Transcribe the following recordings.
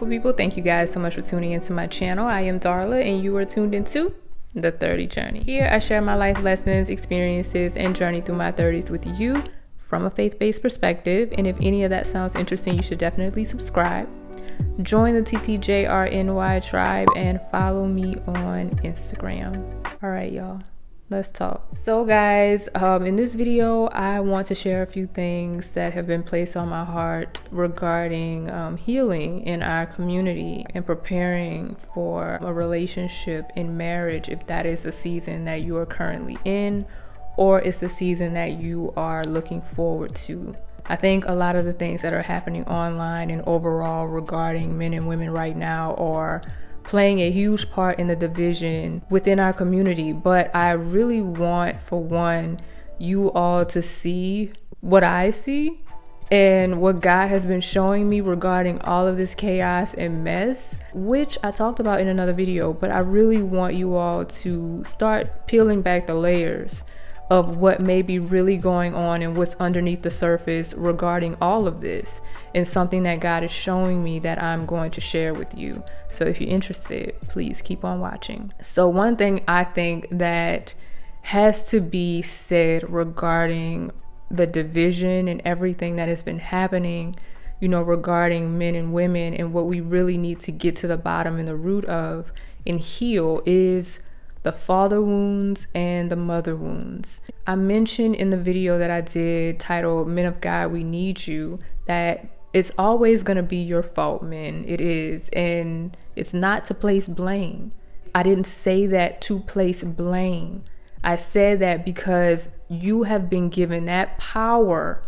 beautiful people. Thank you guys so much for tuning into my channel. I am Darla and you are tuned into The 30 Journey. Here I share my life lessons, experiences, and journey through my 30s with you from a faith-based perspective. And if any of that sounds interesting, you should definitely subscribe. Join the TTJRNY tribe and follow me on Instagram. All right, y'all. Let's talk. So guys, in this video, I want to share a few things that have been placed on my heart regarding healing in our community and preparing for a relationship in marriage, if that is the season that you are currently in, or it's the season that you are looking forward to. I think a lot of the things that are happening online and overall regarding men and women right now are playing a huge part in the division within our community. But I really want, for one, you all to see what I see and what God has been showing me regarding all of this chaos and mess, which I talked about in another video. But I really want you all to start peeling back the layers of what may be really going on and what's underneath the surface regarding all of this, and something that God is showing me that I'm going to share with you. So if you're interested, please keep on watching. So one thing I think that has to be said regarding the division and everything that has been happening, you know, regarding men and women, and what we really need to get to the bottom and the root of and heal is the father wounds and the mother wounds. I mentioned in the video that I did titled Men of God, We Need You, that it's always going to be your fault, men. It is. And it's not to place blame. I didn't say that to place blame. I said that because you have been given that power.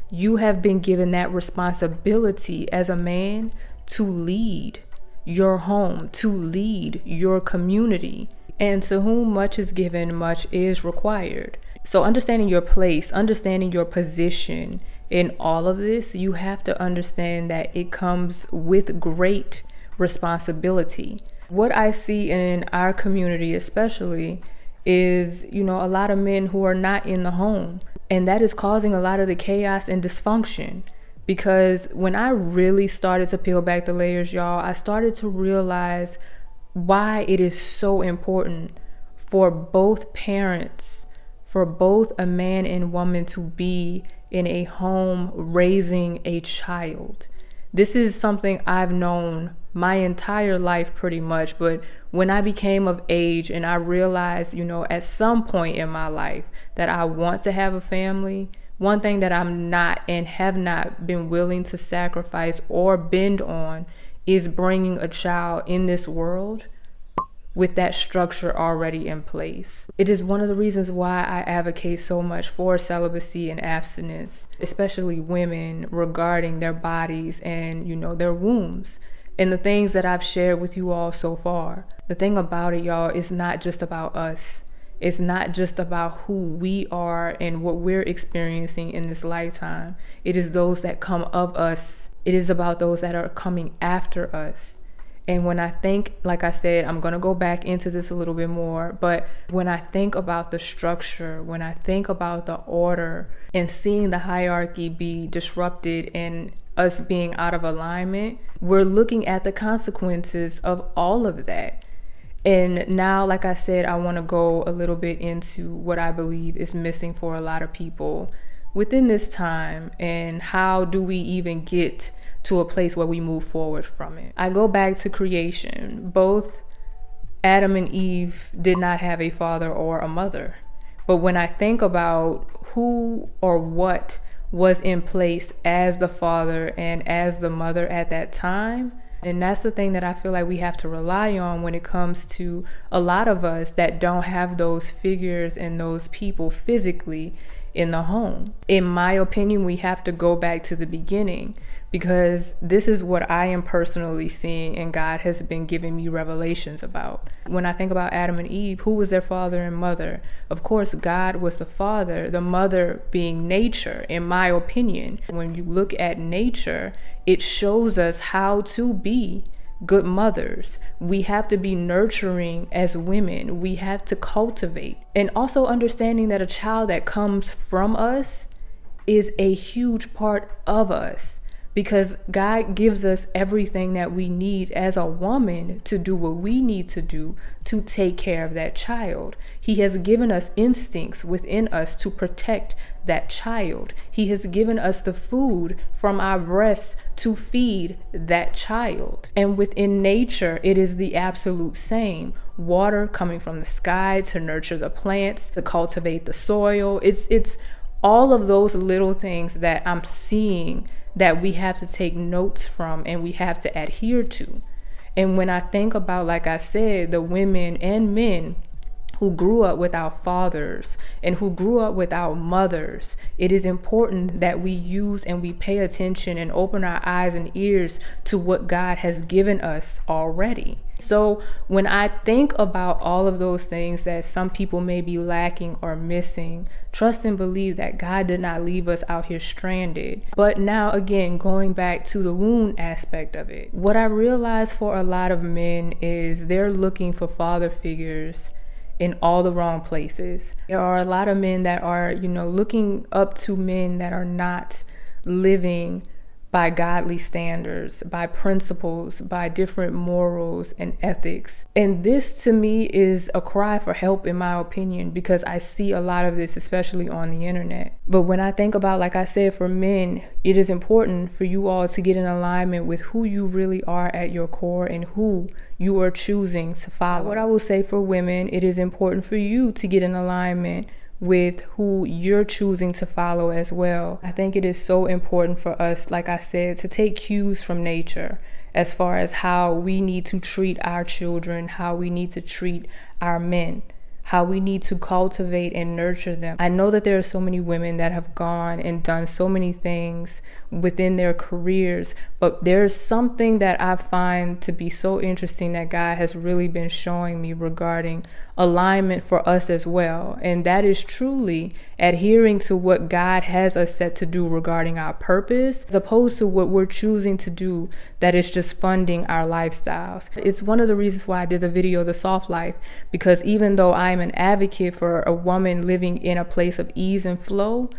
You have been given that responsibility as a man to lead your home, to lead your community. And to whom much is given, much is required. So understanding your place, understanding your position in all of this, you have to understand that it comes with great responsibility. What I see in our community especially is, you know, a lot of men who are not in the home. And that is causing a lot of the chaos and dysfunction. Because when I really started to peel back the layers, y'all, I started to realize why it is so important for both parents, for both a man and woman to be in a home raising a child. This is something I've known my entire life pretty much, but when I became of age and I realized, you know, at some point in my life that I want to have a family, one thing that I'm not and have not been willing to sacrifice or bend on is bringing a child in this world with that structure already in place. It is one of the reasons why I advocate so much for celibacy and abstinence, especially women, regarding their bodies and, you know, their wombs and the things that I've shared with you all so far. The thing about it, y'all, is not just about us. It's not just about who we are and what we're experiencing in this lifetime. It is those that come of us. It is about those that are coming after us. And when I think, like I said, I'm going to go back into this a little bit more, but when I think about the structure, when I think about the order and seeing the hierarchy be disrupted and us being out of alignment, we're looking at the consequences of all of that. And now, like I said, I want to go a little bit into what I believe is missing for a lot of people within this time, and how do we even get to a place where we move forward from it. I go back to creation. Both Adam and Eve did not have a father or a mother. But when I think about who or what was in place as the father and as the mother at that time, and that's the thing that I feel like we have to rely on when it comes to a lot of us that don't have those figures and those people physically in the home. In my opinion, we have to go back to the beginning, because this is what I am personally seeing and God has been giving me revelations about. When I think about Adam and Eve, who was their father and mother? Of course, God was the father, the mother being nature, in my opinion. When you look at nature, it shows us how to be good mothers. We have to be nurturing as women. We have to cultivate. And also understanding that a child that comes from us is a huge part of us. because God gives us everything that we need as a woman to do what we need to do to take care of that child. He has given us instincts within us to protect that child. He has given us the food from our breasts to feed that child. And within nature, it is the absolute same. Water coming from the sky to nurture the plants, to cultivate the soil. It's all of those little things that I'm seeing that we have to take notes from and we have to adhere to. And when I think about, like I said, the women and men who grew up without fathers and who grew up without mothers, it is important that we use and we pay attention and open our eyes and ears to what God has given us already. So when I think about all of those things that some people may be lacking or missing, trust and believe that God did not leave us out here stranded. But now again, going back to the wound aspect of it, what I realize for a lot of men is they're looking for father figures in all the wrong places. There are a lot of men that are, looking up to men that are not living by godly standards, by principles, by different morals and ethics. And this to me is a cry for help, in my opinion, because I see a lot of this, especially on the internet. But when I think about, like I said, for men, it is important for you all to get in alignment with who you really are at your core and who you are choosing to follow. What I will say for women, it is important for you to get in alignment with who you're choosing to follow as well. I think it is so important for us, like I said, to take cues from nature as far as how we need to treat our children, how we need to treat our men, how we need to cultivate and nurture them. I know that there are so many women that have gone and done so many things within their careers, but there's something that I find to be so interesting that God has really been showing me regarding alignment for us as well. And that is truly adhering to what God has us set to do regarding our purpose, as opposed to what we're choosing to do that is just funding our lifestyles. It's one of the reasons why I did the video, The Soft Life, because even though I'm an advocate for a woman living in a place of ease and flow,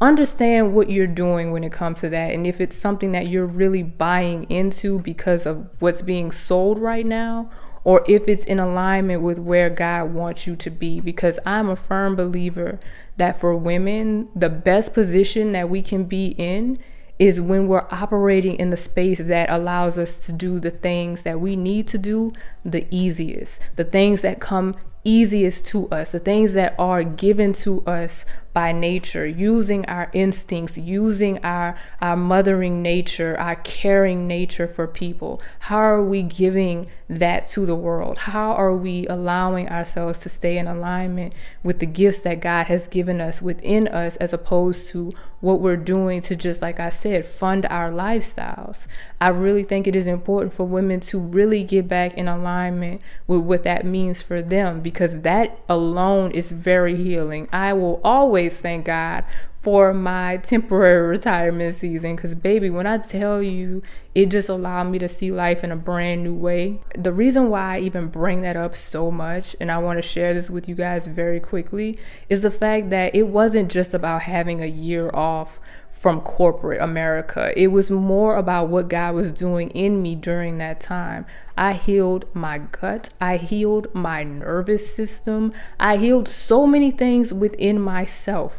understand what you're doing when it comes to that. And if it's something that you're really buying into because of what's being sold right now, or if it's in alignment with where God wants you to be. Because I'm a firm believer that for women, the best position that we can be in is when we're operating in the space that allows us to do the things that we need to do the easiest, the things that come easiest to us, the things that are given to us by nature, using our instincts, using our mothering nature, our caring nature for people. How are we giving that to the world? How are we allowing ourselves to stay in alignment with the gifts that God has given us within us, as opposed to what we're doing to just, like I said, fund our lifestyles? I really think it is important for women to really get back in alignment with what that means for them, because that alone is very healing. I will always thank God for my temporary retirement season, because baby, when I tell you, it just allowed me to see life in a brand new way. The reason why I even bring that up so much, and I want to share this with you guys very quickly, is the fact that it wasn't just about having a year off from corporate America. It was more about what God was doing in me during that time. I healed my gut. I healed my nervous system. I healed so many things within myself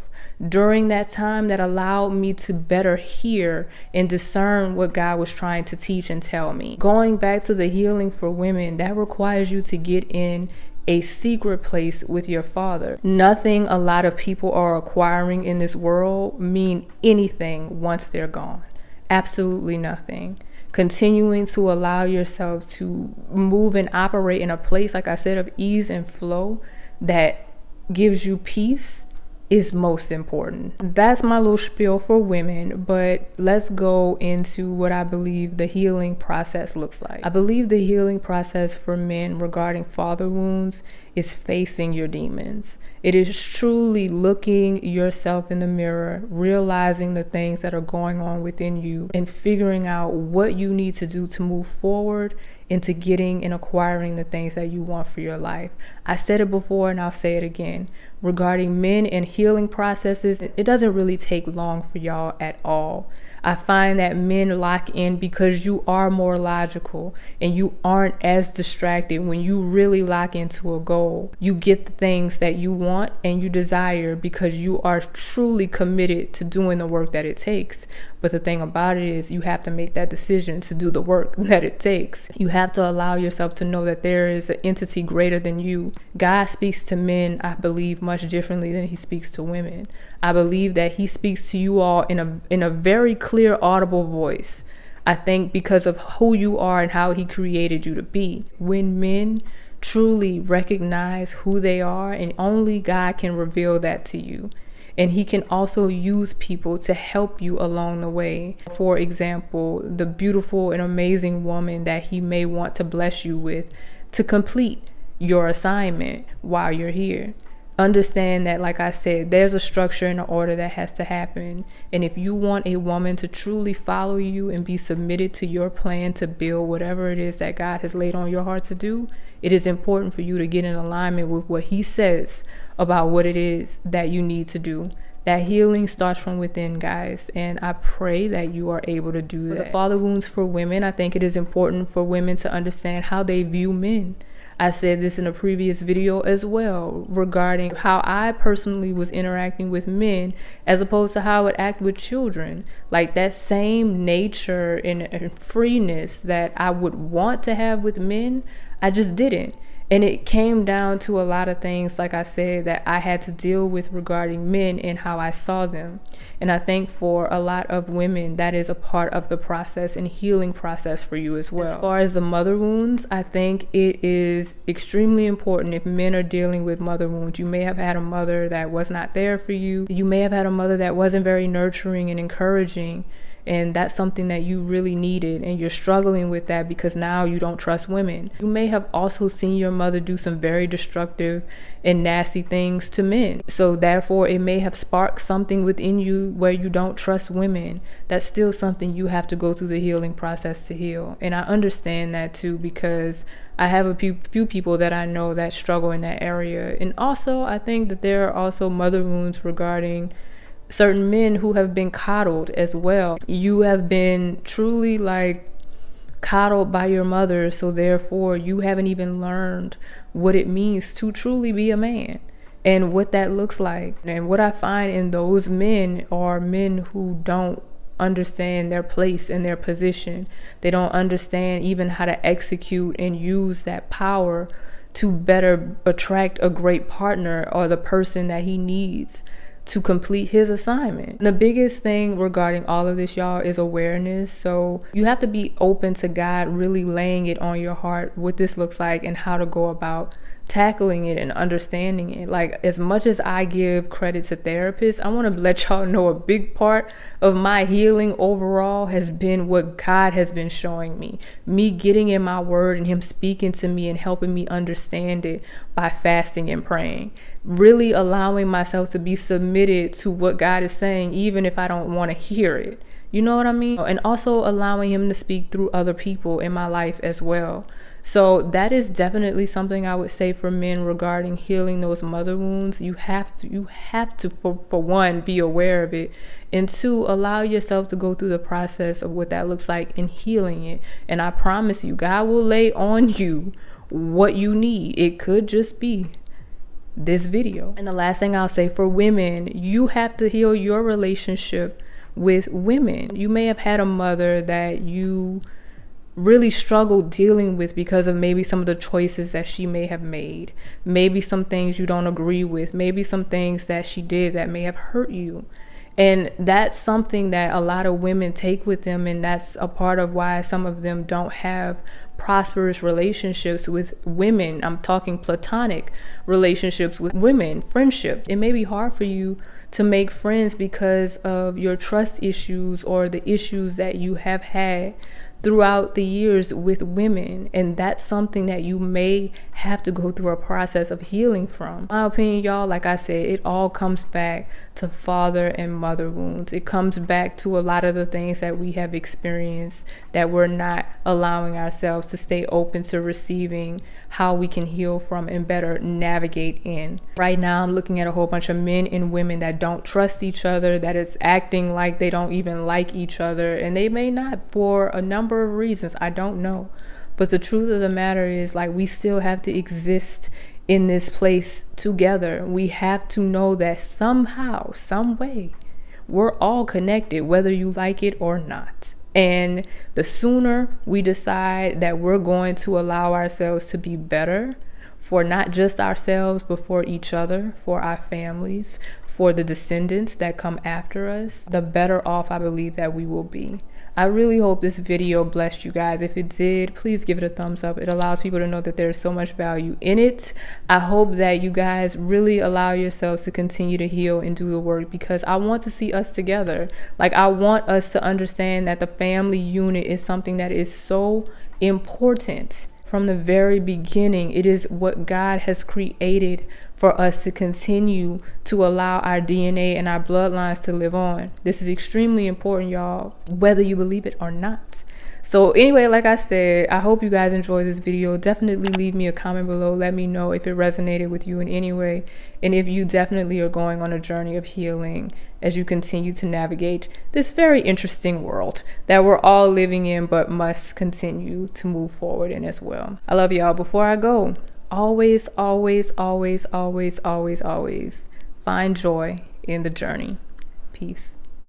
during that time that allowed me to better hear and discern what God was trying to teach and tell me. Going back to the healing for women, that requires you to get in a secret place with your father. Nothing a lot of people are acquiring in this world mean anything once they're gone. Absolutely nothing. Continuing to allow yourself to move and operate in a place, like I said, of ease and flow that gives you peace is most important. That's my little spiel for women, but let's go into what I believe the healing process looks like. I believe the healing process for men regarding father wounds is facing your demons. It is truly looking yourself in the mirror, realizing the things that are going on within you, and figuring out what you need to do to move forward into getting and acquiring the things that you want for your life. I said it before and I'll say it again. Regarding men and healing processes, it doesn't really take long for y'all at all. I find that men lock in because you are more logical and you aren't as distracted. When you really lock into a goal, you get the things that you want and you desire because you are truly committed to doing the work that it takes. But the thing about it is you have to make that decision to do the work that it takes. You have to allow yourself to know that there is an entity greater than you. God speaks to men, I believe, much differently than he speaks to women. I believe that he speaks to you all in a very clear, audible voice. I think because of who you are and how he created you to be. When men truly recognize who they are, and only God can reveal that to you. And he can also use people to help you along the way. For example, the beautiful and amazing woman that he may want to bless you with to complete your assignment while you're here. Understand that, like I said, there's a structure and an order that has to happen. And if you want a woman to truly follow you and be submitted to your plan to build whatever it is that God has laid on your heart to do, it is important for you to get in alignment with what he says about what it is that you need to do. That healing starts from within, guys, and I pray that you are able to do that. For the father wounds for women, I think it is important for women to understand how they view men. I said this in a previous video as well regarding how I personally was interacting with men as opposed to how I would act with children. Like that same nature and freeness that I would want to have with men, I just didn't. And it came down to a lot of things, like I said, that I had to deal with regarding men and how I saw them. And I think for a lot of women, that is a part of the process and healing process for you as well. As far as the mother wounds, I think it is extremely important if men are dealing with mother wounds. You may have had a mother that was not there for you. You may have had a mother that wasn't very nurturing and encouraging. And that's something that you really needed, and you're struggling with that because now you don't trust women. You may have also seen your mother do some very destructive and nasty things to men. So therefore, it may have sparked something within you where you don't trust women. That's still something you have to go through the healing process to heal. And I understand that too, because I have a few people that I know that struggle in that area. And also, I think that there are also mother wounds regarding certain men who have been coddled as well. You have been truly coddled by your mother, so therefore you haven't even learned what it means to truly be a man and what that looks like. And what I find in those men are men who don't understand their place and their position. They don't understand even how to execute and use that power to better attract a great partner or the person that he needs to complete his assignment. The biggest thing regarding all of this, y'all, is awareness. So you have to be open to God really laying it on your heart what this looks like and how to go about tackling it and understanding it. Like, as much as I give credit to therapists, I want to let y'all know a big part of my healing overall has been what God has been showing me getting in my word and him speaking to me and helping me understand it by fasting and praying, really allowing myself to be submitted to what God is saying, even if I don't want to hear it. You know what I mean? And also allowing him to speak through other people in my life as well. So that is definitely something I would say for men regarding healing those mother wounds. You have to for one, be aware of it, and two, allow yourself to go through the process of what that looks like in healing it. And I promise you, God will lay on you what you need. It could just be this video. And the last thing I'll say for women, you have to heal your relationship with women. You may have had a mother that you really struggled dealing with because of maybe some of the choices that she may have made, maybe some things you don't agree with, maybe some things that she did that may have hurt you. And that's something that a lot of women take with them, and that's a part of why some of them don't have prosperous relationships with women. I'm talking platonic relationships with women, friendship. It may be hard for you to make friends because of your trust issues or the issues that you have had throughout the years with women, and that's something that you may have to go through a process of healing from. In my opinion, y'all, like I said, it all comes back to father and mother wounds. It comes back to a lot of the things that we have experienced that we're not allowing ourselves to stay open to receiving, how we can heal from and better navigate in. Right now, I'm looking at a whole bunch of men and women that don't trust each other, that is acting like they don't even like each other, and they may not, for a number of reasons, I don't know. But the truth of the matter is, like, we still have to exist in this place together. We have to know that somehow, some way, we're all connected, whether you like it or not. And the sooner we decide that we're going to allow ourselves to be better for not just ourselves, but for each other, for our families, for the descendants that come after us, the better off I believe that we will be. I really hope this video blessed you guys. If it did, please give it a thumbs up. It allows people to know that there's so much value in it. I hope that you guys really allow yourselves to continue to heal and do the work, because I want to see us together. Like, I want us to understand that the family unit is something that is so important. From the very beginning, it is what God has created for us to continue to allow our DNA and our bloodlines to live on. This is extremely important, y'all, whether you believe it or not. So anyway, like I said, I hope you guys enjoyed this video. Definitely leave me a comment below. Let me know if it resonated with you in any way, and if you definitely are going on a journey of healing as you continue to navigate this very interesting world that we're all living in, but must continue to move forward in as well. I love y'all. Before I go, always, always, always, always, always, always find joy in the journey. Peace.